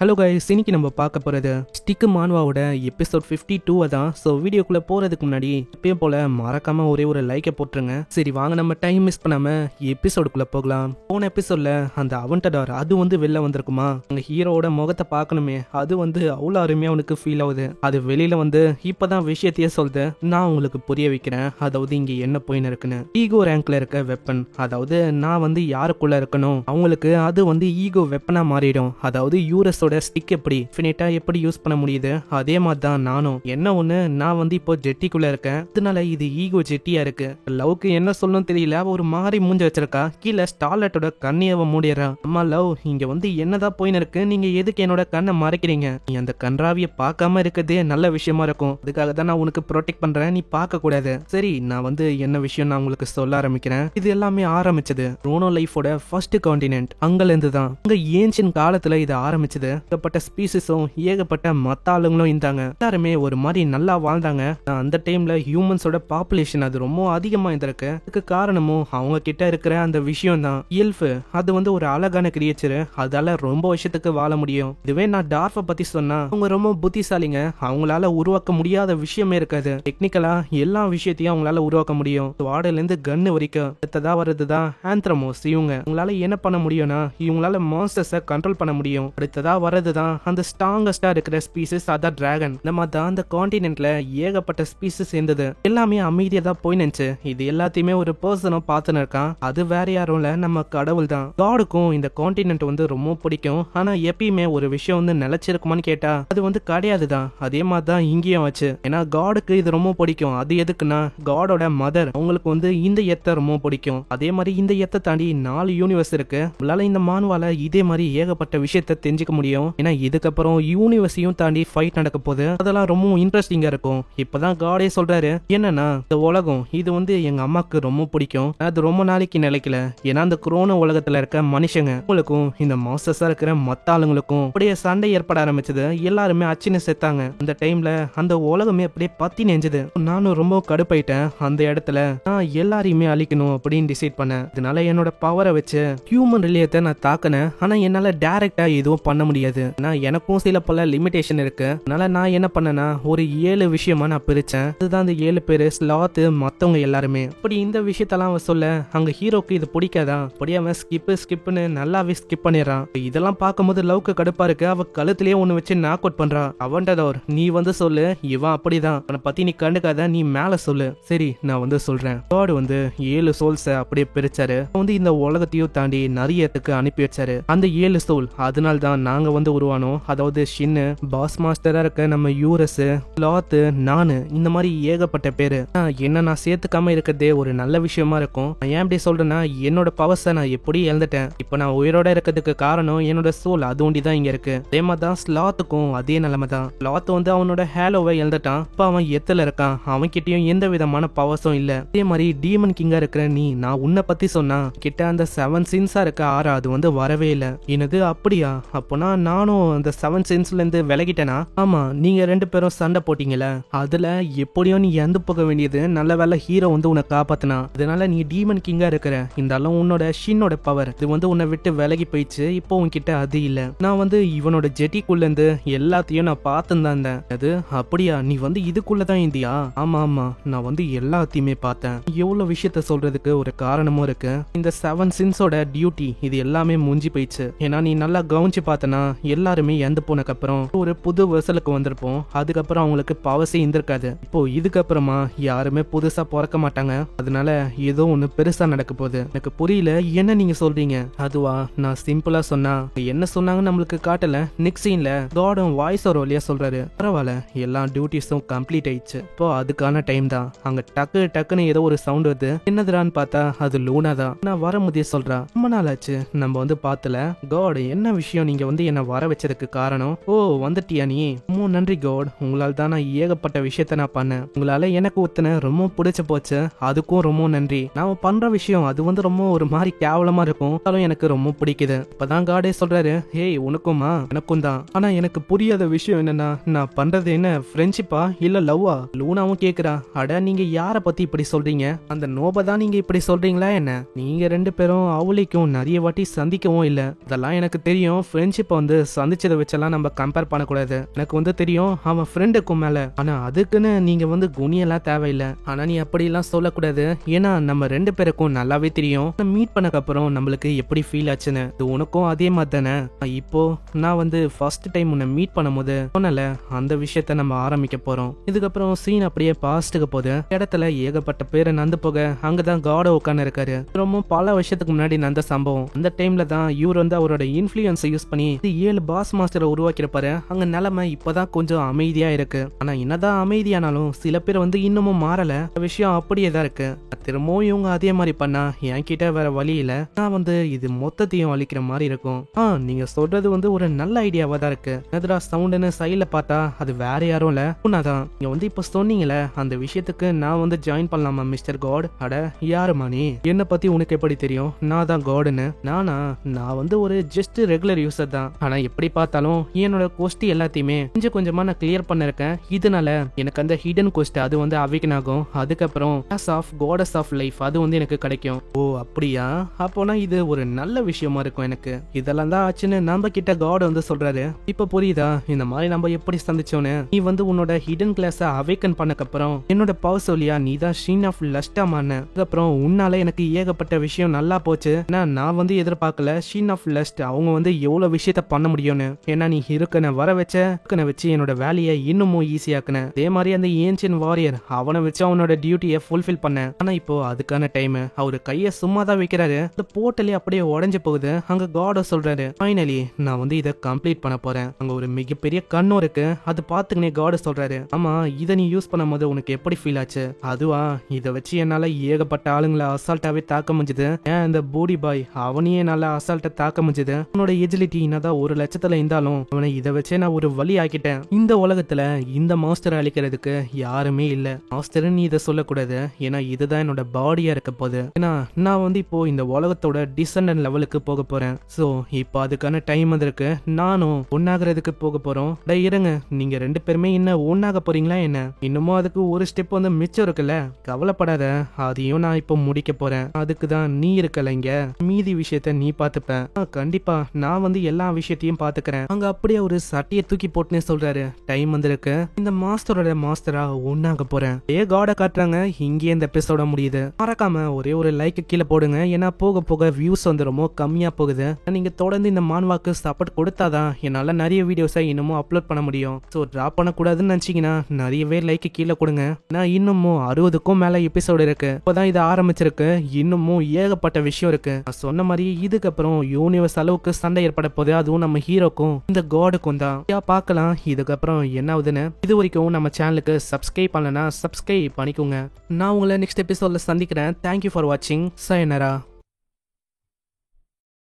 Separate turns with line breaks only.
Hello guys, இன்னைக்கு நம்ம பார்க்க போகிறது ஸ்டிக் மான்வாவோட எபிசோட் 52 தான். ஸோ வீடியோக்குள்ளே போகிறதுக்கு முன்னாடி எப்பயும் போல் மறக்காமல் ஒரே ஒரு லைக்கை போட்டுருங்க. சரி வாங்க, நம்ம டைம் மிஸ் பண்ணாமல் எபிசோடுக்குள்ளே போகலாம். போன எபிசோடில் அந்த அவன்டடார் அது வெளில வந்திருக்குமா, அங்கே ஹீரோவோட முகத்தை பார்க்கணுமே, அது அவ்வளோ அருமையாக அவனுக்கு ஃபீல் ஆகுது. அது வெளியில் இப்போ தான் விஷயத்தையே சொல்லுது. நான் உங்களுக்கு புரிய வைக்கிறேன். அதாவது இங்கே என்ன போயின்னு இருக்குன்னு. ஈகோ ரேங்க்ல இருக்க வெப்பன், அதாவது நான் யாருக்குள்ள இருக்கணும் அவங்களுக்கு அது ஈகோ வெப்பனா மாறிடும். அதாவது யூரஸோட ஸ்டிக் எப்படி இன்ஃபினிட்டா எப்படி யூஸ் பண்ண முடியுது, அதே மாதிரி தான் நானும். என்ன ஒண்ணு, நான் இப்போ ஜெட்டிக்குள்ள இருக்கேன், அதனால இது ஈகோ ஜெட்டியா இருக்கு. லவ்க்கு என்ன சொல்லணும் தெரியல, ஒரு மாதிரி மூஞ்ச வச்சிருக்கா. கீழே ஸ்டார்லட்டோட கண்ணியவ மூடிறா. அம்மா லவ், இங்க என்னதான் போயின்னு இருக்கு, நீங்க எதுக்கு என்னோட கண்ணை மறைக்கிறீங்க? நீ அந்த கன்றாவிய பார்க்காம இருக்கிறதே நல்ல விஷயமா இருக்கும். அதுக்காக தான் நான் உனக்கு ப்ரொடெக்ட் பண்றேன், நீ பார்க்க கூடாது. சரி, நான் என்ன விஷயம் நான் உங்களுக்கு சொல்ல ஆரம்பிக்கிறேன். இது எல்லாமே ஆரம்பிச்சது ரோனோ லைஃபோட ஃபர்ஸ்ட் கான்டினென்ட். அங்கல இருந்து தான். அங்க ஏன்ஷியன் காலத்துல இது ஆரம்பிச்சது. ஏகப்பட்ட ஸ்பீசிஸும் ஏகப்பட்ட மத்த ஆளுங்களும் இருந்தாங்க. எல்லாருமே ஒரு மாதிரி நல்லா வாழ்ந்தாங்க. அந்த டைம்ல ஹியூமன்ஸோட பாப்புலேஷன் அது ரொம்ப அதிகமா இருந்திருக்கு. அதுக்கு காரணமும் அவங்க கிட்ட இருக்கிற அந்த விஷயம் தான். எல்ஃப் அது ஒரு அழகான கிரியேச்சர், அதால ரொம்ப வருஷத்துக்கு வாழ முடியும். இதுவே நான் டார்ஃப பத்தி சொன்னா, அவங்க ரொம்ப புத்திசாலிங்க. அவங்களால உருவாக்க முடியாத விஷயமே இருக்காது. டெக்னிக்கலா எல்லா விஷயத்தையும் அவங்களால உருவாக்க முடியும். வாடல இருந்து கன்னு வரைக்கும். அடுத்ததா வருதுதான் ஆந்த்ரமோஸ். உங்களால என்ன பண்ண முடியும்னா, இவங்களால மான்ஸ்டர்ஸை கண்ட்ரோல் பண்ண முடியும். அடுத்ததா வரதுதான் அந்த ஸ்ட்ராங்கஸ்டா இருக்கிற ஸ்பீசிஸ், அதான் டிராகன். நம்ம தான் அந்த கான்டினென்ட்ல ஏகப்பட்ட ஸ்பீசிஸ் இருந்தது. எல்லாமே அமைதியா தான் போய் நினைச்சு. இது எல்லாத்தையுமே ஒரு பர்சனும் பார்த்துன்னு இருக்கான். அது வேற யாரும் இல்ல, நம்ம கடவுள் தான். காடுக்கும் இந்த கான்டினென்ட் ரொம்ப பிடிக்கும். ஆனா எப்பயுமே ஒரு விஷயம் நிலைச்சிருக்குமான்னு கேட்டா அது கிடையாதுதான். அதே மாதிரி தான் இங்கேயும் ஆச்சு. ஏன்னா காடுக்கு இது ரொம்ப பிடிக்கும். அது எதுக்குன்னா, காடோட மதர் அவங்களுக்கு இந்த எத்தை ரொம்ப பிடிக்கும். அதே மாதிரி இந்த எத்தை தாண்டி 4 யூனிவர்ஸ் இருக்கு. உங்களால இந்த மான்வால இதே மாதிரி ஏகப்பட்ட விஷயத்த தெரிஞ்சுக்க முடியும். ஏன்னா இதுக்கப்புறம் யூனிவர்ஸையும் தாண்டி ஃபைட் நடக்க போகுது. அதெல்லாம் ரொம்ப இன்ட்ரெஸ்டிங்கா இருக்கும். இப்பதான் காடே சொல்றாரு, என்னன்னா இந்த உலகம் இது எங்க அம்மாக்கு ரொம்ப பிடிக்கும். அது ரொம்ப நாளைக்கு நிலைக்கல. ஏன்னா அந்த குரோன உலகத்துல இருக்க மனுஷங்க உங்களுக்கும் இந்த மாஸ்டர்ஸா இருக்கிற மத்த ஆளுங்களுக்கும் அப்படியே சண்டை ஏற்பட ஆரம்பிச்சது. எல்லாருமே அச்சின்னு செத்தாங்க. அந்த டைம்ல அந்த உலகமே அப்படியே பத்தி நெஞ்சது. நானும் ரொம்ப கடுப்பாயிட்டேன். அந்த இடத்துல நான் எல்லாரையுமே அழிக்கணும் அப்படின்னு டிசைட் பண்ணேன். இதனால என்னோட பவரை வச்சு ஹியூமன் ரிலேயத்தை நான் தாக்கினேன். ஆனா என்னால டைரக்டா எதுவும் பண்ண முடியாது. எனக்கும் சில பல லிமிடேஷன் இருக்கு. அதனால நான் என்ன பண்ணேன்னா, ஒரு 7 விஷயமா நான் பிரிச்சேன். அதுதான் அந்த 7 பேரு, ஸ்லாத், மத்தவங்க எல்லாருமே. இப்படி இந்த விஷயத்தெல்லாம் அவன் சொல்ல, அங்க ஹீரோக்கு இது பிடிக்காதான். அப்படி அவன் ஸ்கிப்னு நல்லாவே ஸ்கிப் பண்ணிடுறான். இதெல்லாம் பார்க்கும்போது லவ்க்கு கடுப்பா இருக்கு. அவ கழுத்திலேயே ஒண்ணு வச்சு நாக் அவுட் பண்றான். அவன்டதோர், நீ சொல்லு, இவன் அப்படிதான், அவனை பத்தி நீ கண்டுக்காத, நீ மேல சொல்லு. சரி, நான் சொல்றேன். காட் 7 சோல்ஸ அப்படியே பிரிச்சாரு. இந்த உலகத்தையும் தாண்டி நிறையத்துக்கு அனுப்பி வச்சாரு. அந்த 7 சோல், அதனால தான் நாங்க உருவானோம். அதாவது ஷின்னு, பாஸ் மாஸ்டரா இருக்க நம்ம யூரஸ், லாத், நானு, இந்த மாதிரி ஏகப்பட்ட பேரு. என்ன நான் சேர்த்துக்காம இருக்கிறதே ஒரு நல்ல விஷயமா இருக்கும். நான் ஏன் இப்படி சொல்றேன்னா, என்னோட பவர்ஸை நான் எப்படி இழந்துட்டேன். இப்ப நான் உயிரோட இருக்கிறதுக்கு காரணம் என்னோட சோல், அது ஒண்டிதான் இங்க இருக்கு. அதே மாதிரி தான் ஸ்லாத்துக்கும் அதே நிலைமை தான். ஸ்லாத் அவனோட ஹேலோவை இழந்துட்டான். இப்ப அவன் எத்துல இருக்கான். அவன் கிட்டயும் எந்த விதமான பவர்ஸும் இல்ல. அதே மாதிரி டீமன் கிங்கா இருக்கிற நீ, நான் உன்னை பத்தி சொன்னா கிட்ட அந்த 7 சின்ஸா இருக்க ஆறா அது வரவே இல்ல. என்னது அப்படியா? அப்போனா நானும் அந்த 7 சென்ஸ்ல இருந்து விலகிட்டேனா? ஆமா, நீங்க 2 பேரும் சண்டை போட்டீங்கல, அதுல எப்படியோ நீ இறந்து போக வேண்டியது. நல்ல வேலை ஹீரோ உன்னை காப்பாத்தினா. அதனால நீ டீமன் கிங்கா இருக்கிற. இருந்தாலும் உன்னோட ஷின்னோட பவர் இது உன்னை விட்டு விலகி போயிடுச்சு. இப்போ உன்கிட்ட அது இல்ல. நான் இவனோட ஜெட்டிக்குள்ள இருந்து எல்லாத்தையும் நான் பார்த்துதான் இருந்தேன். அது அப்படியா? நீ இதுக்குள்ளதான் இந்தியா? ஆமா ஆமா, நான் எல்லாத்தையுமே பார்த்தேன். எவ்வளவு விஷயத்த சொல்றதுக்கு ஒரு காரணமும் இருக்கு. இந்த 7 சின்ஸோட டியூட்டி இது எல்லாமே முடிஞ்சு போயிடுச்சு. ஏன்னா நீ நல்லா கவனிச்சு பார்த்தனா, எல்லாருமே இறந்து போனக்கு அப்புறம் ஒரு புது வெசலுக்கு வந்திருப்போம். அதுக்கப்புறம் அவங்களுக்கு பவர்ஸே இருந்திருக்காது. இப்போ இதுக்கப்புறமா யாருமே புதுசா பிறக்க மாட்டாங்க. அதனால ஏதோ ஒண்ணு பெருசா நடக்க போகுது. எனக்கு புரியல, என்ன நீங்க சொல்றீங்க? அதுவா, நான் சிம்பிளா சொன்னா என்ன சொன்னாங்க நம்மளுக்கு காட்டல. நெக்ஸ்ட் சீன்ல காடும் வாய்ஸ் ஒரு வழியா சொல்றாரு, பரவாயில்ல, எல்லா டியூட்டிஸும் கம்ப்ளீட் ஆயிடுச்சு. இப்போ அதுக்கான டைம் தான். அங்க டக்குன்னு ஏதோ ஒரு சவுண்ட் வருது. என்னதுரான்னு பார்த்தா அது லூனா தான். நான் வர முடிய சொல்றா, ரொம்ப நாள் ஆச்சு நம்ம பார்த்தல. காட், என்ன விஷயம்? நீங்க என்ன வர வச்சதுக்கு காரணம்? ஓ, வந்துட்டியா நீ? ரொம்ப நன்றி காட். உங்களால் தான் நான் ஏகப்பட்ட விஷயத்த நான் பண்ணேன். உங்களால எனக்கு ஒருத்தனை ரொம்ப பிடிச்சு போச்சு. அதுக்கும் ரொம்ப நன்றி. நான் பண்ற விஷயம் அது ரொம்ப ஒரு மாதிரி கேவலமா இருக்கும். எனக்கு ரொம்ப பிடிக்குது. இப்பதான் காடே சொல்றாரு, ஹேய் உனக்குமா? எனக்கும் தான். ஆனா எனக்கு புரியாத விஷயம் என்னன்னா, நான் பண்றது என்ன ஃப்ரெண்ட்ஷிப்பா இல்ல லவ்வா? லூனாவும் கேக்குறா, அட நீங்க யார பத்தி இப்படி சொல்றீங்க? அந்த நோப தான் நீங்க இப்படி சொல்றீங்களா என்ன? நீங்க 2 பேரும் அவளிக்கும் நிறைய வாட்டி சந்திக்கவும் இல்ல. அதெல்லாம் எனக்கு தெரியும். ஃப்ரெண்ட்ஷிப்பை வந்து சந்திச்சதை வச்செல்லாம் நம்ம கம்பேர் பண்ணக்கூடாது. எனக்கு வந்து தெரியும் அவன் ஃப்ரெண்டுக்கும் மேல. ஆனா அதுக்குன்னு நீங்க வந்து குனியெல்லாம் தேவையில்லை. ஆனா நீ அப்படிலாம் சொல்லக்கூடாது. ஏன்னா நம்ம 2 பேருக்கும் நல்லாவே தெரியும் மீட் பண்ணக்கு அப்புறம் நம்மளுக்கு எப்படி ஃபீல் ஆச்சுன்னு. இது உனக்கும் அதே மாதிரி தானே. இப்போ நான் வந்து ஃபர்ஸ்ட் டைம் உன்னை மீட் பண்ணும்போது சொன்னல அந்த விஷயத்த நம்ம ஆரம்பிக்க போறோம். இதுக்கப்புறம் சீன் அப்படியே பாஸ்ட்டுக்கு போகுது. இடத்துல ஏகப்பட்ட பேரை நந்து போக அங்கதான் காட உட்காந்து இருக்காரு. ரொம்ப பல வருஷத்துக்கு முன்னாடி நடந்த சம்பவம். அந்த டைம்ல தான் இவர் வந்து அவரோட இன்ஃப்ளூயன்ஸை யூஸ் பண்ணி 7 பாஸ் மாஸ்டரை உருவாக்கியிருப்பாரு. அங்க நிலைமை இப்பதான் கொஞ்சம் அமைதியா இருக்கு. ஆனா என்னதான் அமைதியானாலும் சில பேர் வந்து இன்னமும் மாறல. விஷயம் அப்படியே தான் இருக்கு. திரும்பவும் இவங்க அதே மாதிரி பண்ணா என்கிட்ட வேற வழி இல்ல. நான் வந்து இது மொத்தத்தையும் அழிக்கிற மாதிரி இருக்கும். நீங்க சொல்றது வந்து ஒரு நல்ல ஐடியாவா தான் இருக்கு. எதிரா சவுண்டுன்னு சைட்ல பார்த்தா அது வேற யாரும் இல்ல, உன்னாதான். நீங்க வந்து இப்ப சொன்னீங்களே அந்த விஷயத்துக்கு நான் வந்து ஜாயின் பண்ணலாமா மிஸ்டர் காட்? அட யாருமா நீ? என்ன பத்தி உனக்கு எப்படி தெரியும் நான் தான் காடுன்னு? நான் வந்து ஒரு ஜஸ்ட் ரெகுலர் யூசர் தான். ஆனா எப்படி பார்த்தாலும் என்னோட கோஸ்ட் எல்லாத்தையுமே கொஞ்சம் கொஞ்சமா நான் கிளியர் பண்ணிருக்கேன். இதனால எனக்கு அந்த ஹிடன் கோஸ்ட் அது வந்து அவேக்கன் ஆகும். அதுக்கப்புறம் காடஸ் ஆஃப் லைஃப் அது வந்து எனக்கு கிடைக்கும். ஓ அப்படியா? அப்போனா இது ஒரு நல்ல விஷயமா இருக்கும் எனக்கு. இதெல்லாம் தான் ஆச்சுன்னு நம்ம கிட்ட காட் வந்து சொல்றாரு. இப்ப புரியுதா இந்த மாதிரி நம்ம எப்படி சந்திச்சோன்னு? நீ வந்து உன்னோட ஹிடன் கிளாஸ அவேக்கன் பண்ணக்கப்புறம் என்னோட பவர் சொல்லியா நீ தான் ஷீன் ஆஃப் லஸ்டா மாறின. அதுக்கப்புறம் உன்னால எனக்கு ஏகப்பட்ட விஷயம் நல்லா போச்சு. நான் வந்து எதிர்பார்க்கல ஷீன் ஆஃப் லஸ்ட் அவங்க வந்து எவ்வளவு விஷயத்த பண்ண முடியும்னு. ஏன்னா நீ இருக்கன வர வச்சு என்னோட வேலையை இன்னமும் ஈஸியாக்குன. அதே மாதிரி அந்த ஏன்ஷியன் வாரியர் அவனை வச்சு அவனோட டியூட்டியை ஃபுல்ஃபில் பண்ண. ஆனா இப்போ அதுக்கான டைம் அவரு கைய சும்மா தான் வைக்கிறாரு. அந்த போர்ட்டலே அப்படியே உடஞ்சு போகுது. அங்க காட சொல்றாரு ஃபைனலி நான் வந்து இதை கம்ப்ளீட் பண்ண போறேன். அங்க ஒரு மிகப்பெரிய கண்ணும் இருக்கு. அது பாத்துக்கினே காட சொல்றாரு ஆமா இதை நீ யூஸ் பண்ணும் போது உனக்கு எப்படி ஃபீல் ஆச்சு? அதுவா இதை வச்சு என்னால ஏகப்பட்ட ஆளுங்களை அசால்ட்டாவே தாக்க முடிஞ்சது. ஏன் இந்த பூடி பாய் அவனையே நல்லா அசால்ட்டா தாக்க முடிஞ்சது. அவனோட எஜிலிட்டி என்னதான் 1 லட்சத்துல இருந்தாலும் அவனை இதை வச்சே நான் ஒரு வழி ஆக்கிட்டேன். இந்த உலகத்துல இந்த மாஸ்டர் அழிக்கிறதுக்கு யாருமே இல்ல. மாஸ்டர் நீ இதை சொல்லக்கூடாது. ஏன்னா இதுதான் என்னோட பாடியா இருக்க போகுது. ஏன்னா நான் வந்து இப்போ இந்த உலகத்தோட டிசெண்டன்ட் லெவலுக்கு போக போறேன். சோ இப்போ அதுக்கான டைம் வந்திருக்கு. நானும் ஒன்னாகிறதுக்கு போக போறோம். இருங்க நீங்க 2 பேருமே இன்னும் ஒன்னாக போறீங்களா என்ன? இன்னமும் அதுக்கு ஒரு ஸ்டெப் வந்து மிச்சம் இருக்குல்ல. கவலைப்படாத அதையும் நான் இப்போ முடிக்க போறேன். அதுக்குதான் நீ இருக்கல இங்க. மீதி விஷயத்த நீ பாத்துப்ப. கண்டிப்பா நான் வந்து எல்லா விஷயத்தையும் பாத்துக்கிறேன். அங்க அப்படியே ஒரு சட்டையை தூக்கி போட்டுனே சொல்றாரு டைம் வந்திருக்கு. இந்த மாஸ்டரோட மாஸ்டரா ஒன்னாக போறேன். காட காட்டுறாங்க. இங்கே இந்த எபிசோட முடியுது. மறக்காம ஒரே ஒரு லைக் கீழே போடுங்க. ஏன்னா போக போக வியூஸ் வந்து ரொம்ப கம்மியா போகுது. நீங்க தொடர்ந்து இந்த மான்வாக்கு சப்போர்ட் கொடுத்தாதான் என்னால நிறைய வீடியோஸை இன்னமும் அப்லோட் பண்ண முடியும். ஸோ டிராப் பண்ணக்கூடாதுன்னு நினைச்சீங்கன்னா நிறையவே லைக் கீழே கொடுங்க. நான் இன்னமும் 60க்கும் மேல எபிசோடு இருக்கு. இப்போதான் இது ஆரம்பிச்சிருக்கு. இன்னமும் ஏகப்பட்ட விஷயம் இருக்கு. நான் சொன்ன மாதிரி இதுக்கப்புறம் யூனிவர்ஸ் அளவுக்கு சண்டை ஏற்பட போது. அதுவும் நம்ம ஹீரோக்கும் இந்த காடுக்கும் தான். பார்க்கலாம் இதுக்கப்புறம் என்ன ஆகுதுன்னு. இது வரைக்கும் நம்ம சேனலுக்கு சப்ஸ்கிரைப் பண்ணலன்னா சப்ஸ்கிரைப் பண்ணிக்கோங்க. நான் உங்களை நெக்ஸ்ட் எபிசோட்ல சந்திக்கிறேன். தேங்க்யூ ஃபார் வாட்சிங். sayonara.